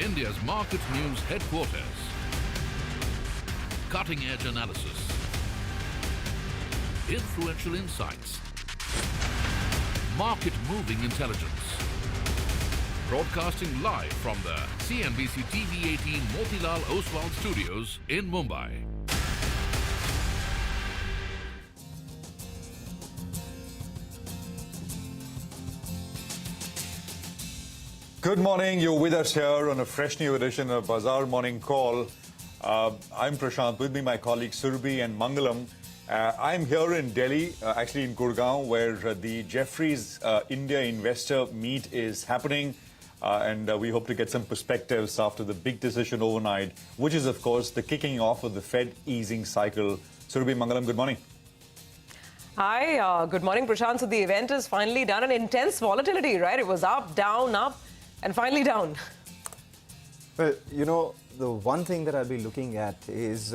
India's market news headquarters. Cutting-edge analysis. Influential insights. Market-moving intelligence. Broadcasting live from the CNBC TV 18 Motilal Oswal studios in Mumbai. Good morning. You're with us here on a fresh new edition of Bazaar Morning Call. I'm Prashant. With me, my colleagues Surbhi and Mangalam. I'm here in Delhi, actually in Gurgaon, where the Jefferies India Investor Meet is happening. And we hope to get some perspectives after the big decision overnight, which is, of course, the kicking off of the Fed easing cycle. Surbhi, Mangalam, good morning. Hi, good morning, Prashant. So the event is finally done. An intense volatility, right? It was up, and finally down. Well, you know, the one thing that I'll be looking at is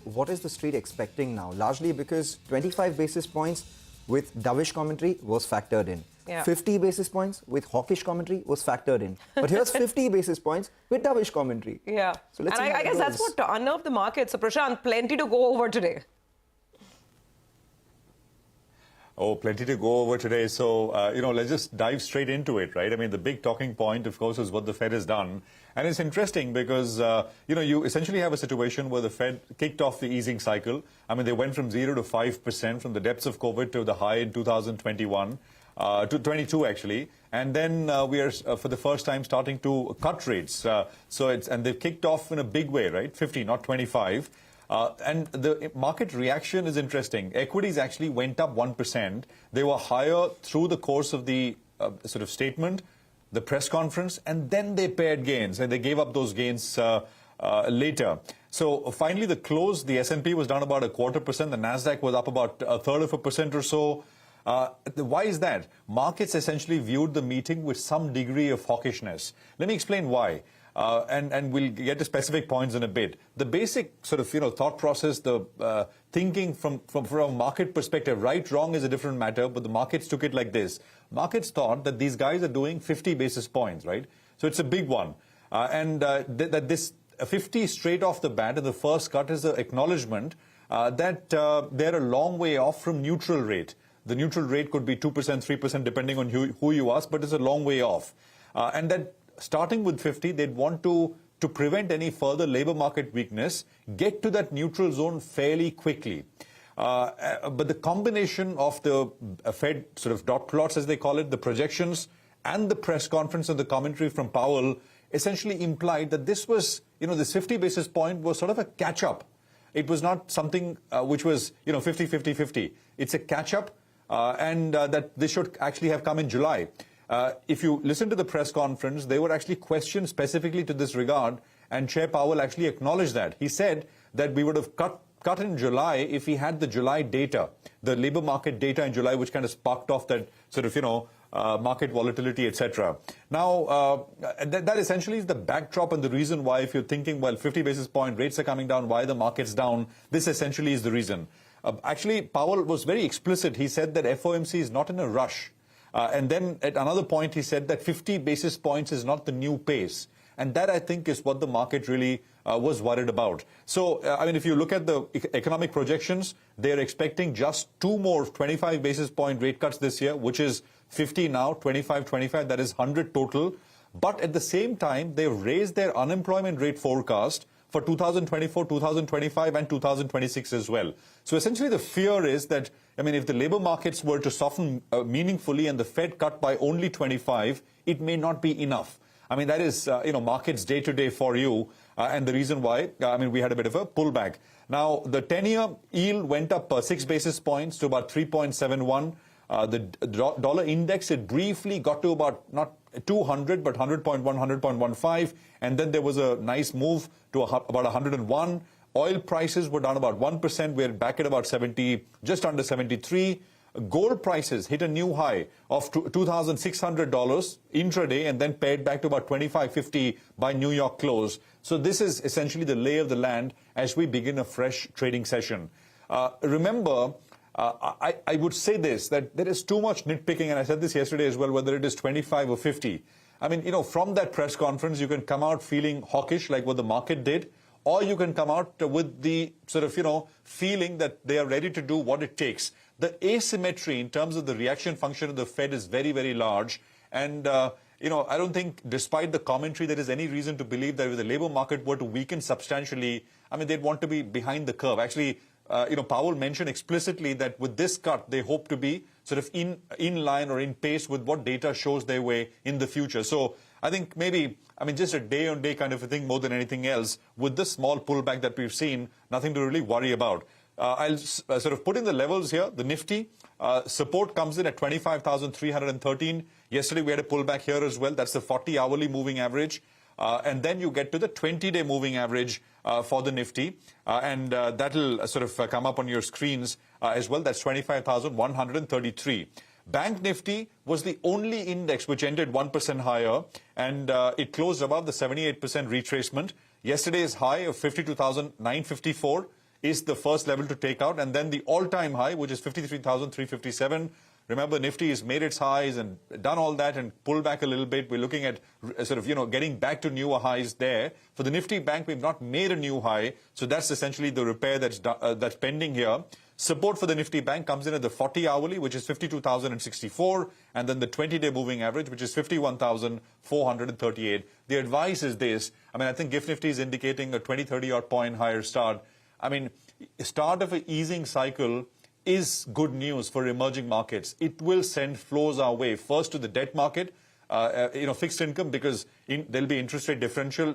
what is the street expecting now? Largely because 25 basis points with dovish commentary was factored in. Yeah. 50 basis points with hawkish commentary was factored in. But here's 50 basis points with dovish commentary. Yeah. So let's and see I guess that's what unnerved the market. So, Prashant, plenty to go over today. Oh, plenty to go over today. So, let's just dive straight into it, right? I mean, the big talking point, of course, is what the Fed has done. And it's interesting because, you essentially have a situation where the Fed kicked off the easing cycle. I mean, they went from 0 to 5% from the depths of COVID to the high in 2021, to 22 actually. And then we are, for the first time, starting to cut rates. And they've kicked off in a big way, right? 50, not 25. And the market reaction is interesting. Equities actually went up 1%. They were higher through the course of the sort of statement, the press conference, and then they paired gains, and they gave up those gains later. So finally, the close, the S&P was down about 0.25%. The Nasdaq was up about 1/3% or so. Why is that? Markets essentially viewed the meeting with some degree of hawkishness. Let me explain why. And we'll get to specific points in a bit. The basic sort of, thought process, the thinking from a market perspective, right, wrong is a different matter, but the markets took it like this. Markets thought that these guys are doing 50 basis points, right? So it's a big one. That this 50 straight off the bat in the first cut is an acknowledgement that they're a long way off from neutral rate. The neutral rate could be 2%, 3%, depending on who you ask, but it's a long way off. And that starting with 50, they'd want to prevent any further labor market weakness, get to that neutral zone fairly quickly. But the combination of the Fed sort of dot plots, as they call it, the projections, and the press conference and the commentary from Powell essentially implied that this was, this 50 basis point was sort of a catch-up. It was not something which was, 50, 50, 50. It's a catch-up, and that this should actually have come in July. If you listen to the press conference, they were actually questioned specifically to this regard, and Chair Powell actually acknowledged that. He said that we would have cut in July if he had the July data, the labor market data in July, which kind of sparked off that sort of, market volatility, etc. Now, that essentially is the backdrop and the reason why, if you're thinking, well, 50 basis point rates are coming down, why the market's down, this essentially is the reason. Actually, Powell was very explicit. He said that FOMC is not in a rush. And then at another point, he said that 50 basis points is not the new pace. And that, I think, is what the market really was worried about. So, if you look at the economic projections, they're expecting just 2 more 25 basis point rate cuts this year, which is 50 now, 25, that is 100 total. But at the same time, they've raised their unemployment rate forecast for 2024, 2025, and 2026 as well. So essentially the fear is that, if the labor markets were to soften meaningfully and the Fed cut by only 25, it may not be enough. That is, markets day to day for you. And the reason why, we had a bit of a pullback. Now, the 10-year yield went up 6 basis points to about 3.71. The dollar index, it briefly got to about not 200, but 100.1, 100.15. And then there was a nice move to about 101. Oil prices were down about 1%. We're back at about 70, just under 73. Gold prices hit a new high of $2,600 intraday and then pared back to about $2,550 by New York close. So this is essentially the lay of the land as we begin a fresh trading session. Remember, I would say this, that there is too much nitpicking, and I said this yesterday as well, whether it is 25 or 50. I mean, from that press conference, you can come out feeling hawkish like what the market did, or you can come out with the sort of, feeling that they are ready to do what it takes. The asymmetry in terms of the reaction function of the Fed is very, very large. And, I don't think, despite the commentary, there is any reason to believe that if the labor market were to weaken substantially, I mean, they'd want to be behind the curve. Actually, Powell mentioned explicitly that with this cut, they hope to be sort of in line or in pace with what data shows their way in the future. So I think maybe, just a day-on-day kind of a thing more than anything else. With this small pullback that we've seen, nothing to really worry about. I'll sort of put in the levels here. The Nifty support comes in at 25,313. Yesterday, we had a pullback here as well. That's the 40-hourly moving average. And then you get to the 20-day moving average for the Nifty. And that'll sort of come up on your screens as well. That's 25,133. Bank Nifty was the only index which ended 1% higher, and it closed above the 78% retracement. Yesterday's high of 52,954 is the first level to take out, and then the all-time high, which is 53,357. Remember, Nifty has made its highs and done all that and pulled back a little bit. We're looking at sort of, getting back to newer highs there. For the Nifty Bank, we've not made a new high, so that's essentially the repair that's pending here. Support for the Nifty Bank comes in at the 40-hourly, which is 52,064, and then the 20-day moving average, which is 51,438. The advice is this. I think GIFT Nifty is indicating a 20, 30-odd point higher start. Start of an easing cycle is good news for emerging markets. It will send flows our way, first to the debt market, fixed income, because there'll be interest rate differential.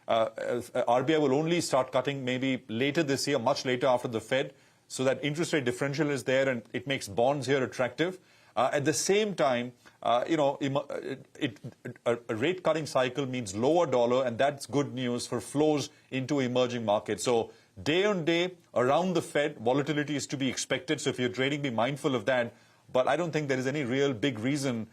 RBI will only start cutting maybe later this year, much later after the Fed, so that interest rate differential is there and it makes bonds here attractive. At the same time, a rate cutting cycle means lower dollar, and that's good news for flows into emerging markets. So day on day, around the Fed, volatility is to be expected. So if you're trading, be mindful of that. But I don't think there is any real big reason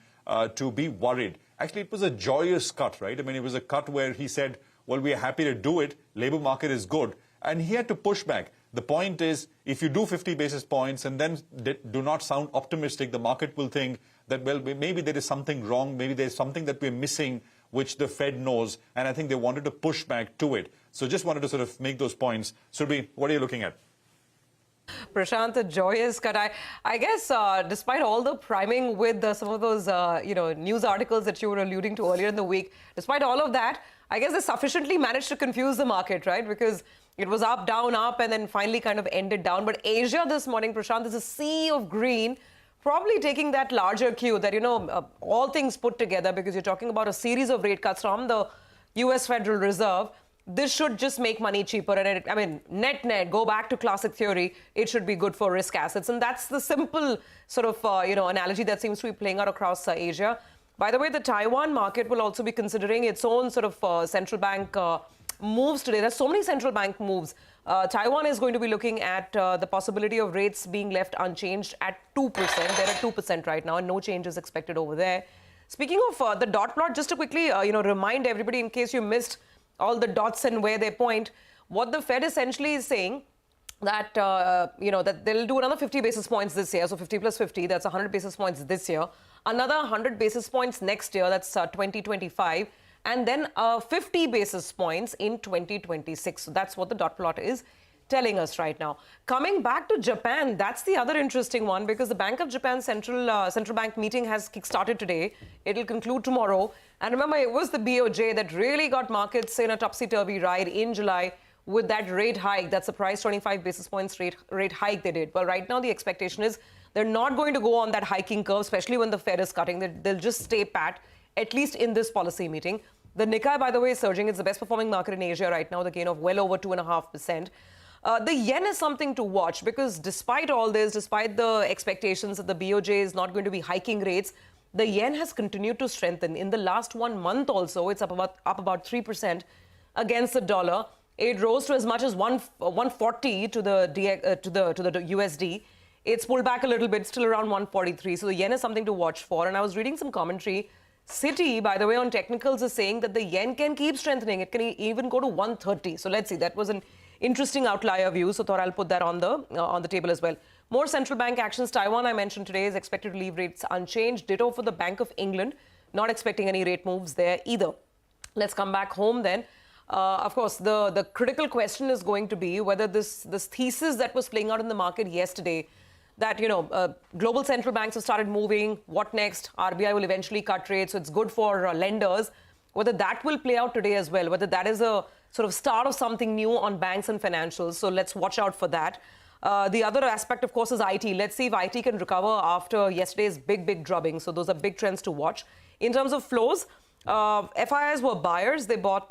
to be worried. Actually, it was a joyous cut, right? It was a cut where he said, well, we are happy to do it. Labor market is good. And he had to push back. The point is, if you do 50 basis points and then do not sound optimistic, the market will think that, well, maybe there is something wrong. Maybe there's something that we're missing, which the Fed knows. And I think they wanted to push back to it. So just wanted to sort of make those points. Surabhi, what are you looking at? Prashant, a joyous cut. I guess despite all the priming with some of those news articles that you were alluding to earlier in the week, despite all of that, I guess they sufficiently managed to confuse the market, right? Because it was up, and then finally kind of ended down. But Asia this morning, Prashant, is a sea of green, probably taking that larger cue that, all things put together, because you're talking about a series of rate cuts from the US Federal Reserve. This should just make money cheaper. And net, go back to classic theory, it should be good for risk assets. And that's the simple sort of, analogy that seems to be playing out across Asia. By the way, the Taiwan market will also be considering its own sort of central bank moves today. There's so many central bank moves. Taiwan is going to be looking at the possibility of rates being left unchanged at 2%. They're at 2% right now, and no change is expected over there. Speaking of the dot plot, just to quickly, remind everybody in case you missed all the dots and where they point, what the Fed essentially is saying that, that they'll do another 50 basis points this year. So 50 plus 50, that's 100 basis points this year. Another 100 basis points next year, that's 2025. And then 50 basis points in 2026. So that's what the dot plot is telling us right now. Coming back to Japan, that's the other interesting one, because the Bank of Japan central bank meeting has kick-started today. It'll conclude tomorrow. And remember, it was the BOJ that really got markets in a topsy-turvy ride in July with that rate hike, that surprise 25 basis points rate hike they did. Well, right now the expectation is they're not going to go on that hiking curve, especially when the Fed is cutting. They'll just stay pat, at least in this policy meeting. The Nikkei, by the way, is surging. It's the best performing market in Asia right now, the gain of well over 2.5%. The yen is something to watch, because despite all this, despite the expectations that the BOJ is not going to be hiking rates, the yen has continued to strengthen. In the last 1 month also, it's up about 3% against the dollar. It rose to as much as 140 to the USD. It's pulled back a little bit, still around 143. So the yen is something to watch for. And I was reading some commentary. Citi, by the way, on technicals is saying that the yen can keep strengthening. It can even go to 130. So let's see. That was an interesting outlier view. So thought I'll put that on the table as well. More central bank actions. Taiwan, I mentioned today, is expected to leave rates unchanged. Ditto for the Bank of England. Not expecting any rate moves there either. Let's come back home then. Of course, the critical question is going to be whether this thesis that was playing out in the market yesterday, that, global central banks have started moving, what next? RBI will eventually cut rates, so it's good for lenders. Whether that will play out today as well, whether that is a sort of start of something new on banks and financials. So let's watch out for that. The other aspect, of course, is IT. Let's see if IT can recover after yesterday's big drubbing. So those are big trends to watch. In terms of flows, FIIs were buyers. They bought,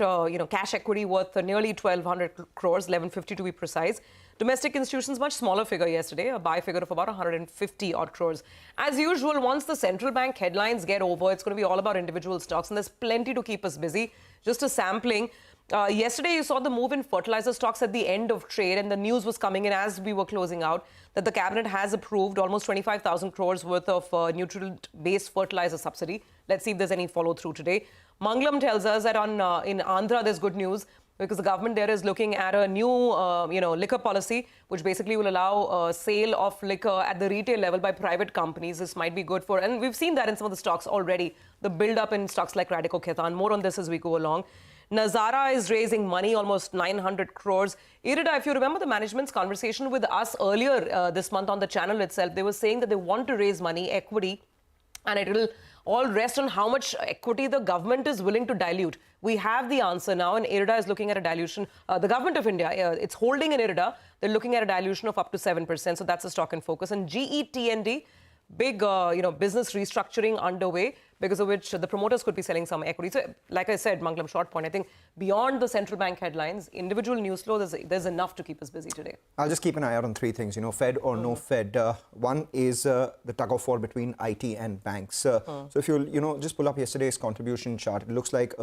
cash equity worth nearly 1,200 crores, 1,150 to be precise. Domestic institutions, much smaller figure yesterday, a buy figure of about 150 odd crores. As usual, once the central bank headlines get over, it's going to be all about individual stocks, and there's plenty to keep us busy. Just a sampling. Yesterday, you saw the move in fertilizer stocks at the end of trade, and the news was coming in as we were closing out that the cabinet has approved almost 25,000 crores worth of nutrient-based fertilizer subsidy. Let's see if there's any follow-through today. Mangalam tells us that in Andhra, there's good news because the government there is looking at a new, liquor policy, which basically will allow sale of liquor at the retail level by private companies. This might be good for, and we've seen that in some of the stocks already, the build-up in stocks like Radico Khaitan. More on this as we go along. Nazara is raising money, almost 900 crores. Irida, if you remember the management's conversation with us earlier this month on the channel itself, they were saying that they want to raise money, equity, and it will all rest on how much equity the government is willing to dilute. We have the answer now, and IRIDA is looking at a dilution. The government of India, it's holding in IRIDA. They're looking at a dilution of up to 7%, so that's a stock in focus. And GETND, big, business restructuring underway, because of which the promoters could be selling some equity. So, like I said, Mangalam, short point, I think beyond the central bank headlines, individual news flow, there's enough to keep us busy today. I'll just keep an eye out on three things, Fed or no Fed. One is the tug-of-war between IT and banks. So if you'll, just pull up yesterday's contribution chart, it looks like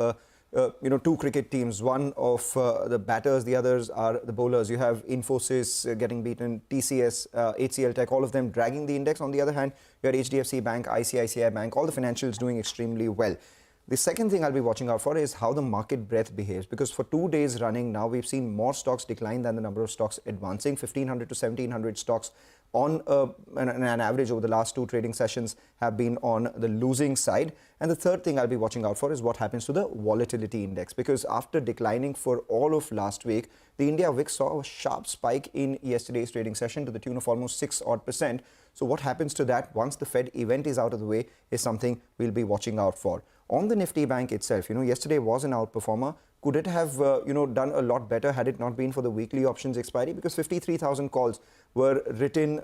two cricket teams. One of the batters, the others are the bowlers. You have Infosys getting beaten, TCS, HCL Tech, all of them dragging the index. On the other hand, you had HDFC Bank, ICICI Bank, all the financials doing extremely well. The second thing I'll be watching out for is how the market breadth behaves, because for 2 days running now, we've seen more stocks decline than the number of stocks advancing. 1,500 to 1,700 stocks on an average over the last 2 trading sessions have been on the losing side. And the third thing I'll be watching out for is what happens to the volatility index, because after declining for all of last week, the India VIX saw a sharp spike in yesterday's trading session to the tune of almost 6% odd. So what happens to that once the Fed event is out of the way is something we'll be watching out for. On the Nifty Bank itself, yesterday was an outperformer. Could it have, done a lot better had it not been for the weekly options expiry? Because 53,000 calls were written,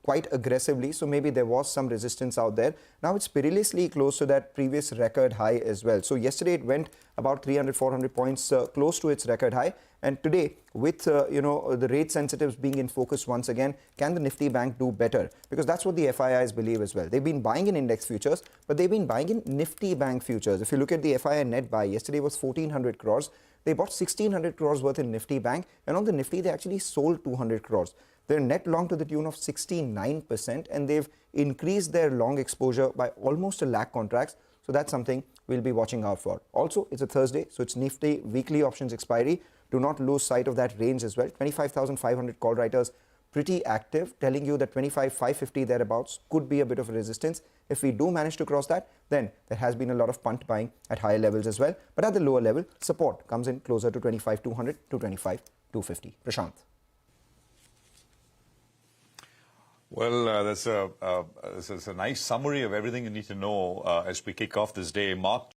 quite aggressively. So maybe there was some resistance out there. Now it's perilously close to that previous record high as well. So yesterday it went about 300, 400 points close to its record high. And today, with the rate sensitives being in focus once again, can the Nifty Bank do better? Because that's what the FIIs believe as well. They've been buying in index futures, but they've been buying in Nifty Bank futures. If you look at the FII net buy, yesterday was 1,400 crores. They bought 1,600 crores worth in Nifty Bank, and on the Nifty, they actually sold 200 crores. They're net long to the tune of 69%, and they've increased their long exposure by almost 1 lakh contracts. So that's something we'll be watching out for. Also, it's a Thursday, so it's Nifty weekly options expiry. Do not lose sight of that range as well. 25,500 call writers, pretty active, telling you that 25,550 thereabouts could be a bit of a resistance. If we do manage to cross that, then there has been a lot of punt buying at higher levels as well. But at the lower level, support comes in closer to 25,200 to 25,250. Prashant. Well, that's a nice summary of everything you need to know as we kick off this day. Mark